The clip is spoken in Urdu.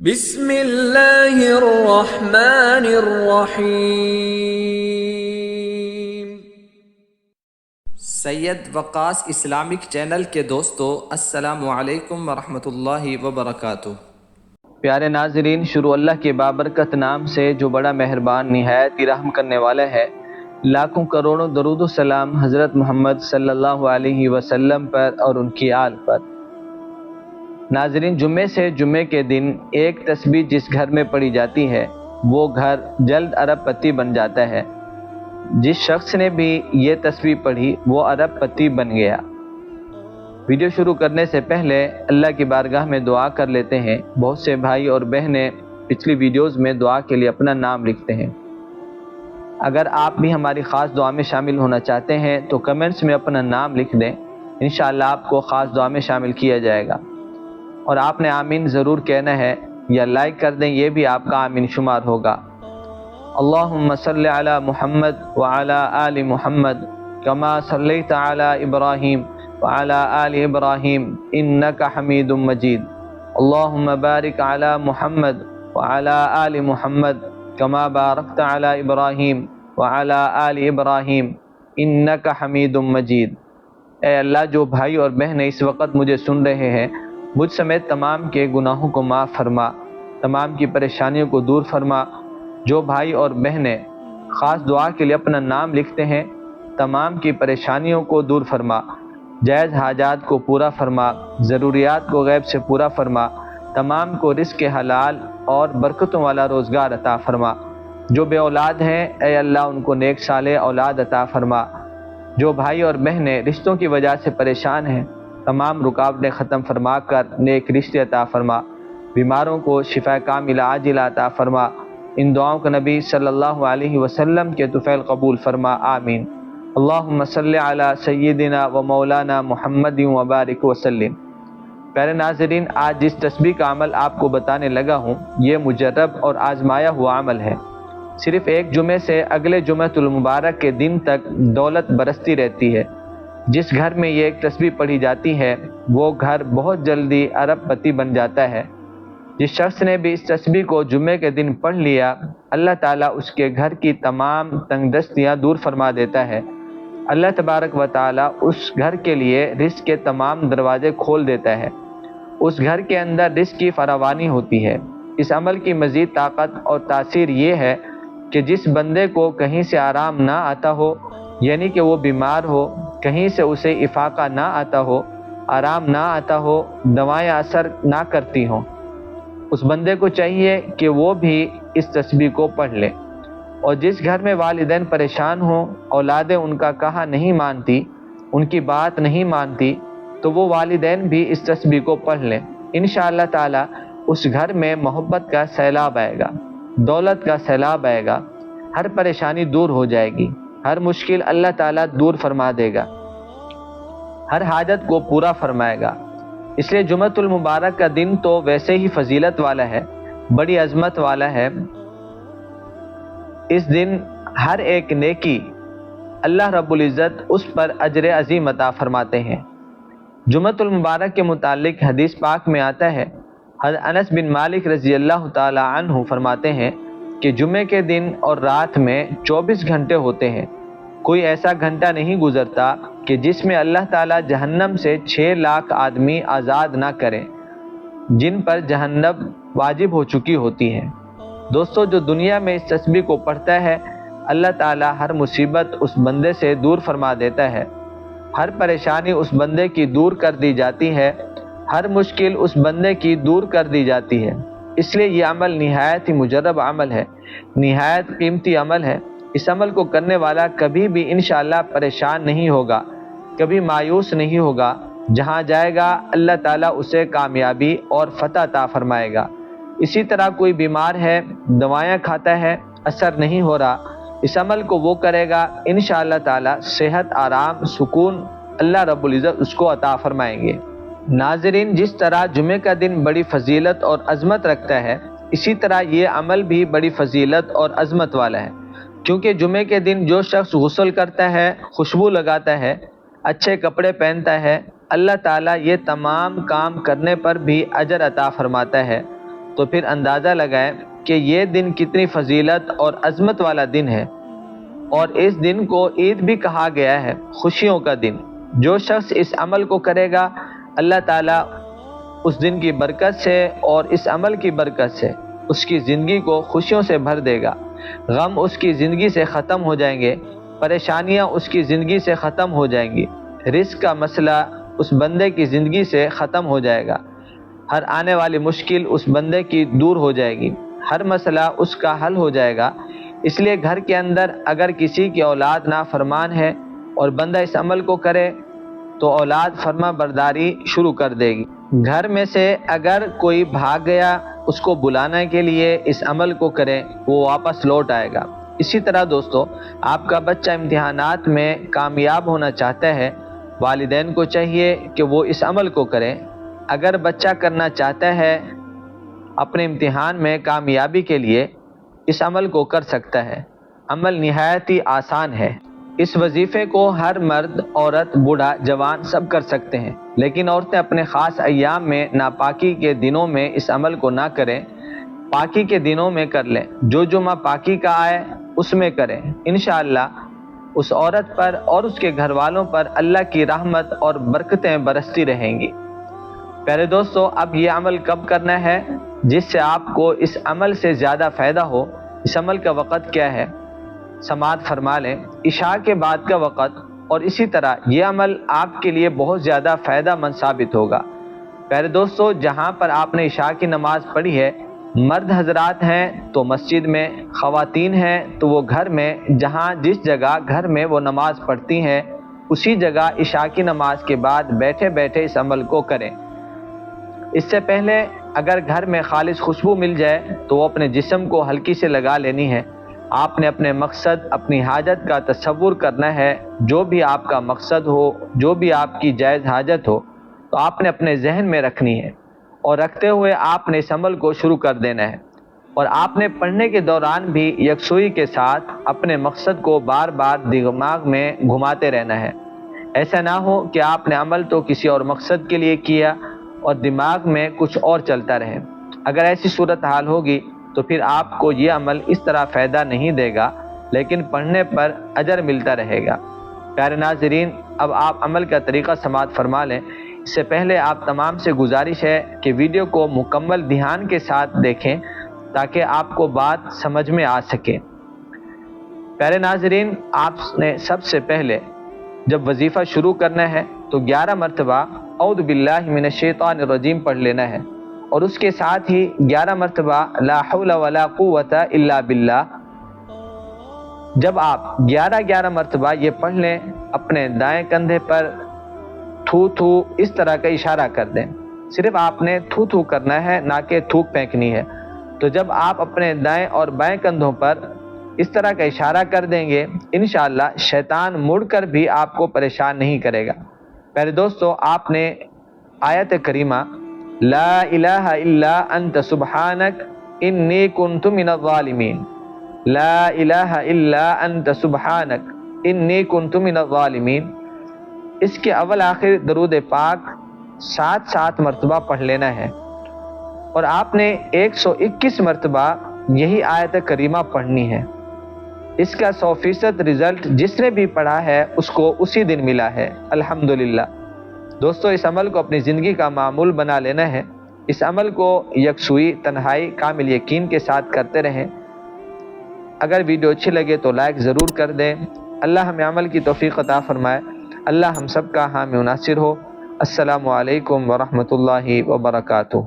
بسم اللہ الرحمن الرحیم۔ سید وقاص اسلامک چینل کے دوستو، السلام علیکم ورحمۃ اللہ وبرکاتہ۔ پیارے ناظرین، شروع اللہ کے بابرکت نام سے جو بڑا مہربان نہایت ہی رحم کرنے والا ہے۔ لاکھوں کروڑوں درود و سلام حضرت محمد صلی اللہ علیہ وسلم پر اور ان کی آل پر۔ ناظرین، جمعے سے جمعے کے دن ایک تسبیح جس گھر میں پڑھی جاتی ہے وہ گھر جلد ارب پتی بن جاتا ہے۔ جس شخص نے بھی یہ تسبیح پڑھی وہ ارب پتی بن گیا۔ ویڈیو شروع کرنے سے پہلے اللہ کی بارگاہ میں دعا کر لیتے ہیں۔ بہت سے بھائی اور بہنیں پچھلی ویڈیوز میں دعا کے لیے اپنا نام لکھتے ہیں۔ اگر آپ بھی ہماری خاص دعا میں شامل ہونا چاہتے ہیں تو کمنٹس میں اپنا نام لکھ دیں، انشاءاللہ آپ کو خاص دعا میں شامل کیا جائے گا۔ اور آپ نے آمین ضرور کہنا ہے یا لائک کر دیں، یہ بھی آپ کا آمین شمار ہوگا۔ اللہم صلی علی محمد وعلی آل محمد کما صلیت علی ابراہیم وعلی آل ابراہیم انک حمید مجید۔ اللہم بارک علی محمد وعلی آل محمد کما بارکت علی ابراہیم وعلی آل ابراہیم انک حمید مجید۔ اے اللہ، جو بھائی اور بہنیں اس وقت مجھے سن رہے ہیں، مجھ سمیت تمام کے گناہوں کو معاف فرما، تمام کی پریشانیوں کو دور فرما۔ جو بھائی اور بہنیں خاص دعا کے لیے اپنا نام لکھتے ہیں، تمام کی پریشانیوں کو دور فرما، جائز حاجات کو پورا فرما، ضروریات کو غیب سے پورا فرما، تمام کو رزق حلال اور برکتوں والا روزگار عطا فرما۔ جو بے اولاد ہیں، اے اللہ ان کو نیک صالح اولاد عطا فرما۔ جو بھائی اور بہنیں رشتوں کی وجہ سے پریشان ہیں، تمام رکاوٹیں ختم فرما کر نیک رشتے عطا فرما۔ بیماروں کو شفا کاملہ عاجلہ عطا فرما۔ ان دعاؤں کو نبی صلی اللہ علیہ وسلم کے طفیل قبول فرما، آمین۔ اللہم صلی علی سیدنا و مولانا محمد وبارک وسلم۔ پیارے ناظرین، آج جس تسبیح کا عمل آپ کو بتانے لگا ہوں یہ مجرب اور آزمایا ہوا عمل ہے۔ صرف ایک جمعے سے اگلے جمعۃ المبارک کے دن تک دولت برستی رہتی ہے۔ جس گھر میں یہ ایک تسبیح پڑھی جاتی ہے وہ گھر بہت جلدی ارب پتی بن جاتا ہے۔ جس شخص نے بھی اس تسبیح کو جمعے کے دن پڑھ لیا، اللہ تعالیٰ اس کے گھر کی تمام تنگ دستیاں دور فرما دیتا ہے۔ اللہ تبارک و تعالیٰ اس گھر کے لیے رزق کے تمام دروازے کھول دیتا ہے۔ اس گھر کے اندر رزق کی فراوانی ہوتی ہے۔ اس عمل کی مزید طاقت اور تاثیر یہ ہے کہ جس بندے کو کہیں سے آرام نہ آتا ہو، یعنی کہ وہ بیمار ہو، کہیں سے اسے افاقہ نہ آتا ہو، آرام نہ آتا ہو، دوائیں اثر نہ کرتی ہوں، اس بندے کو چاہیے کہ وہ بھی اس تسبیح کو پڑھ لے۔ اور جس گھر میں والدین پریشان ہوں، اولادیں ان کا کہا نہیں مانتی، ان کی بات نہیں مانتی، تو وہ والدین بھی اس تسبیح کو پڑھ لیں۔ انشاءاللہ تعالی اس گھر میں محبت کا سیلاب آئے گا، دولت کا سیلاب آئے گا، ہر پریشانی دور ہو جائے گی، ہر مشکل اللہ تعالیٰ دور فرما دے گا، ہر حاجت کو پورا فرمائے گا۔ اس لیے جمعۃ المبارک کا دن تو ویسے ہی فضیلت والا ہے، بڑی عظمت والا ہے۔ اس دن ہر ایک نیکی اللہ رب العزت اس پر اجر عظیم عطا فرماتے ہیں۔ جمعۃ المبارک کے متعلق حدیث پاک میں آتا ہے، حضرت انس بن مالک رضی اللہ تعالی عنہ فرماتے ہیں کہ جمعے کے دن اور رات میں 24 گھنٹے ہوتے ہیں، کوئی ایسا گھنٹہ نہیں گزرتا کہ جس میں اللہ تعالیٰ جہنم سے 6 لاکھ آدمی آزاد نہ کریں جن پر جہنم واجب ہو چکی ہوتی ہے۔ دوستو، جو دنیا میں اس تسبیح کو پڑھتا ہے، اللہ تعالیٰ ہر مصیبت اس بندے سے دور فرما دیتا ہے، ہر پریشانی اس بندے کی دور کر دی جاتی ہے، ہر مشکل اس بندے کی دور کر دی جاتی ہے۔ اس لیے یہ عمل نہایت ہی مجرب عمل ہے، نہایت قیمتی عمل ہے۔ اس عمل کو کرنے والا کبھی بھی انشاءاللہ پریشان نہیں ہوگا، کبھی مایوس نہیں ہوگا۔ جہاں جائے گا اللہ تعالیٰ اسے کامیابی اور فتح عطا فرمائے گا۔ اسی طرح کوئی بیمار ہے، دوائیں کھاتا ہے، اثر نہیں ہو رہا، اس عمل کو وہ کرے گا، انشاءاللہ تعالیٰ صحت، آرام، سکون اللہ رب العزت اس کو عطا فرمائیں گے۔ ناظرین، جس طرح جمعے کا دن بڑی فضیلت اور عظمت رکھتا ہے، اسی طرح یہ عمل بھی بڑی فضیلت اور عظمت والا ہے، کیونکہ جمعے کے دن جو شخص غسل کرتا ہے، خوشبو لگاتا ہے، اچھے کپڑے پہنتا ہے، اللہ تعالیٰ یہ تمام کام کرنے پر بھی اجر عطا فرماتا ہے۔ تو پھر اندازہ لگائیں کہ یہ دن کتنی فضیلت اور عظمت والا دن ہے، اور اس دن کو عید بھی کہا گیا ہے، خوشیوں کا دن۔ جو شخص اس عمل کو کرے گا، اللہ تعالیٰ اس دن کی برکت سے اور اس عمل کی برکت سے اس کی زندگی کو خوشیوں سے بھر دے گا۔ غم اس کی زندگی سے ختم ہو جائیں گے، پریشانیاں اس کی زندگی سے ختم ہو جائیں گی، رزق کا مسئلہ اس بندے کی زندگی سے ختم ہو جائے گا، ہر آنے والی مشکل اس بندے کی دور ہو جائے گی، ہر مسئلہ اس کا حل ہو جائے گا۔ اس لیے گھر کے اندر اگر کسی کی اولاد نافرمان ہے اور بندہ اس عمل کو کرے تو اولاد فرما برداری شروع کر دے گی۔ گھر میں سے اگر کوئی بھاگ گیا، اس کو بلانے کے لیے اس عمل کو کریں، وہ واپس لوٹ آئے گا۔ اسی طرح دوستو، آپ کا بچہ امتحانات میں کامیاب ہونا چاہتا ہے، والدین کو چاہیے کہ وہ اس عمل کو کریں۔ اگر بچہ کرنا چاہتا ہے اپنے امتحان میں کامیابی کے لیے، اس عمل کو کر سکتا ہے۔ عمل نہایت ہی آسان ہے۔ اس وظیفے کو ہر مرد، عورت، بوڑھا، جوان سب کر سکتے ہیں، لیکن عورتیں اپنے خاص ایام میں ناپاکی کے دنوں میں اس عمل کو نہ کریں، پاکی کے دنوں میں کر لیں۔ جو جمعہ پاکی کا آئے اس میں کریں، انشاءاللہ اس عورت پر اور اس کے گھر والوں پر اللہ کی رحمت اور برکتیں برستی رہیں گی۔ پیارے دوستو، اب یہ عمل کب کرنا ہے جس سے آپ کو اس عمل سے زیادہ فائدہ ہو؟ اس عمل کا وقت کیا ہے؟ سماعت فرما لیں، عشاء کے بعد کا وقت، اور اسی طرح یہ عمل آپ کے لیے بہت زیادہ فائدہ مند ثابت ہوگا۔ پیارے دوستو، جہاں پر آپ نے عشاء کی نماز پڑھی ہے، مرد حضرات ہیں تو مسجد میں، خواتین ہیں تو وہ گھر میں، جہاں جس جگہ گھر میں وہ نماز پڑھتی ہیں اسی جگہ عشاء کی نماز کے بعد بیٹھے بیٹھے اس عمل کو کریں۔ اس سے پہلے اگر گھر میں خالص خوشبو مل جائے تو وہ اپنے جسم کو ہلکی سے لگا لینی ہے۔ آپ نے اپنے مقصد، اپنی حاجت کا تصور کرنا ہے۔ جو بھی آپ کا مقصد ہو، جو بھی آپ کی جائز حاجت ہو، تو آپ نے اپنے ذہن میں رکھنی ہے، اور رکھتے ہوئے آپ نے اس عمل کو شروع کر دینا ہے، اور آپ نے پڑھنے کے دوران بھی یکسوئی کے ساتھ اپنے مقصد کو بار بار دماغ میں گھماتے رہنا ہے۔ ایسا نہ ہو کہ آپ نے عمل تو کسی اور مقصد کے لیے کیا اور دماغ میں کچھ اور چلتا رہے۔ اگر ایسی صورتحال ہوگی تو پھر آپ کو یہ عمل اس طرح فائدہ نہیں دے گا، لیکن پڑھنے پر اجر ملتا رہے گا۔ پیارے ناظرین، اب آپ عمل کا طریقہ سماعت فرما لیں۔ اس سے پہلے آپ تمام سے گزارش ہے کہ ویڈیو کو مکمل دھیان کے ساتھ دیکھیں تاکہ آپ کو بات سمجھ میں آ سکے۔ پیارے ناظرین، آپ نے سب سے پہلے جب وظیفہ شروع کرنا ہے تو 11 مرتبہ اعوذ باللہ من الشیطان الرجیم پڑھ لینا ہے، اور اس کے ساتھ ہی 11 مرتبہ لا حول ولا قوت الا باللہ۔ جب آپ 11 مرتبہ یہ پڑھ لیں، اپنے دائیں کندھے پر تھو تھو اس طرح کا اشارہ کر دیں۔ صرف آپ نے تھو تھو کرنا ہے، نہ کہ تھوک پھینکنی ہے۔ تو جب آپ اپنے دائیں اور بائیں کندھوں پر اس طرح کا اشارہ کر دیں گے، انشاءاللہ شیطان مڑ کر بھی آپ کو پریشان نہیں کرے گا۔ پیارے دوستو، آپ نے آیت کریمہ لا الہ الا انت سبحانک انی کنت من الظالمین، لا الہ الا انت سبحانک انی کنت من الظالمین، اس کے اول آخر درود پاک 7 مرتبہ پڑھ لینا ہے، اور آپ نے 121 مرتبہ یہی آیت کریمہ پڑھنی ہے۔ اس کا 100% رزلٹ جس نے بھی پڑھا ہے اس کو اسی دن ملا ہے، الحمدللہ۔ دوستو، اس عمل کو اپنی زندگی کا معمول بنا لینا ہے۔ اس عمل کو یکسوئی، تنہائی، کامل یقین کے ساتھ کرتے رہیں۔ اگر ویڈیو اچھی لگے تو لائک ضرور کر دیں۔ اللہ ہمیں عمل کی توفیق عطا فرمائے۔ اللہ ہم سب کا حامی و ناصر ہو۔ السلام علیکم ورحمۃ اللہ وبرکاتہ۔